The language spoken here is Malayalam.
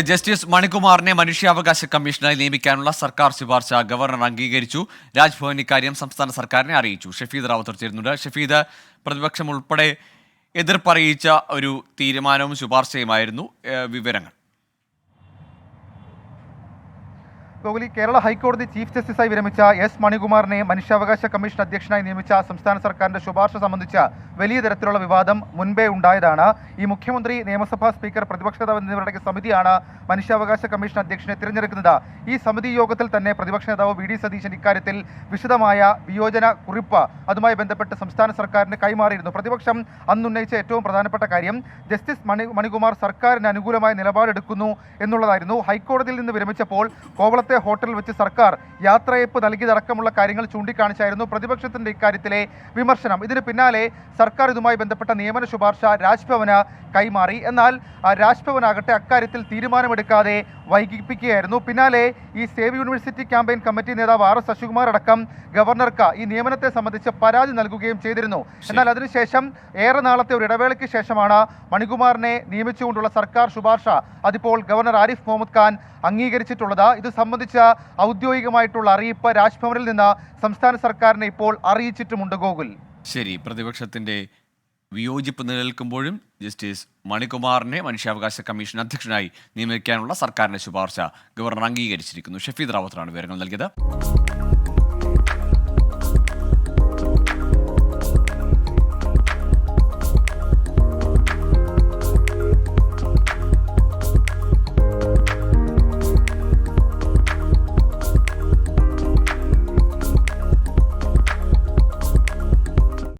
ജസ്റ്റിസ് മണികുമാറിനെ മനുഷ്യാവകാശ കമ്മീഷനായി നിയമിക്കാനുള്ള സർക്കാർ ശുപാർശ ഗവർണർ അംഗീകരിച്ചു. രാജ്ഭവൻ ഇക്കാര്യം സംസ്ഥാന സർക്കാരിനെ അറിയിച്ചു. ഷഫീദ് റാവത്തർ ചേരുന്നുണ്ട്. ഷഫീദ്, പ്രതിപക്ഷം ഉൾപ്പെടെ എതിർപ്പറിയിച്ച ഒരു തീരുമാനവും ശുപാർശയുമായിരുന്നു. വിവരങ്ങൾ. ഗോകുലി, കേരള ഹൈക്കോടതി ചീഫ് ജസ്റ്റിസായി വിരമിച്ച എസ് മണികുമാറിനെ മനുഷ്യാവകാശ കമ്മീഷൻ അധ്യക്ഷനായി നിയമിച്ച സംസ്ഥാന സർക്കാരിന്റെ ശുപാർശ സംബന്ധിച്ച വലിയ തരത്തിലുള്ള വിവാദം മുൻപേ ഉണ്ടായതാണ്. ഈ മുഖ്യമന്ത്രി, നിയമസഭാ സ്പീക്കർ, പ്രതിപക്ഷ നേതാവ് എന്നിവരുടെ സമിതിയാണ് മനുഷ്യാവകാശ കമ്മീഷൻ അധ്യക്ഷനെ തിരഞ്ഞെടുക്കുന്നത്. ഈ സമിതി യോഗത്തിൽ തന്നെ പ്രതിപക്ഷ നേതാവ് വി ഡി സതീശൻ ഇക്കാര്യത്തിൽ വിശദമായ വിയോജന കുറിപ്പ് അതുമായി ബന്ധപ്പെട്ട് സംസ്ഥാന സർക്കാരിന് കൈമാറിയിരുന്നു. പ്രതിപക്ഷം അന്നുന്നയിച്ച ഏറ്റവും പ്രധാനപ്പെട്ട കാര്യം ജസ്റ്റിസ് മണികുമാർ സർക്കാരിന് അനുകൂലമായ നിലപാടെടുക്കുന്നു എന്നുള്ളതായിരുന്നു. ഹൈക്കോടതിയിൽ നിന്ന് വിരമിച്ചപ്പോൾ കോവളത്തെ ഹോട്ടലിൽ വെച്ച് സർക്കാർ യാത്രയപ്പ് നൽകിയതടക്കമുള്ള കാര്യങ്ങൾ ചൂണ്ടിക്കാണിച്ചായിരുന്നു പ്രതിപക്ഷത്തിന്റെ ഇക്കാര്യത്തിലെ വിമർശനം. ഇതിന് പിന്നാലെ സർക്കാർ ഇതുമായി ബന്ധപ്പെട്ട നിയമന ശുപാർശ രാജ്ഭവന് കൈമാറി. എന്നാൽ രാജ്ഭവനാകട്ടെ അക്കാര്യത്തിൽ തീരുമാനമെടുക്കാതെ വൈകിപ്പിക്കുകയായിരുന്നു. പിന്നാലെ ഈ സേവ് യൂണിവേഴ്സിറ്റി ക്യാമ്പയിൻ കമ്മിറ്റി നേതാവ് ആർ എസ് ശശികുമാർ അടക്കം ഗവർണർക്ക് ഈ നിയമനത്തെ സംബന്ധിച്ച് പരാതി നൽകുകയും ചെയ്തിരുന്നു. എന്നാൽ അതിനുശേഷം ഏറെ നാളത്തെ ഒരു ഇടവേളയ്ക്ക് ശേഷമാണ് മണികുമാറിനെ നിയമിച്ചുകൊണ്ടുള്ള സർക്കാർ ശുപാർശ അതിപ്പോൾ ഗവർണർ ആരിഫ് മുഹമ്മദ് ഖാൻ അംഗീകരിച്ചിട്ടുള്ളത്. ഇത് സംബന്ധിച്ച ഔദ്യോഗികമായിട്ടുള്ള അറിയിപ്പ് രാജ്ഭവനിൽ നിന്ന് സംസ്ഥാന സർക്കാരിനെ ഇപ്പോൾ അറിയിച്ചിട്ടുമുണ്ട്. ഗോകുൽ, ശരി. പ്രതിപക്ഷത്തിന്റെ വിയോജിപ്പ് നിലനിൽക്കുമ്പോഴും ജസ്റ്റിസ് മണികുമാറിനെ മനുഷ്യാവകാശ കമ്മീഷൻ അധ്യക്ഷനായി നിയമിക്കാനുള്ള സർക്കാരിന്റെ ശുപാർശ ഗവർണർ അംഗീകരിച്ചിരിക്കുന്നു. ഷഫീദ് റാവത്തറാണ് വിവരങ്ങൾ നൽകിയത്.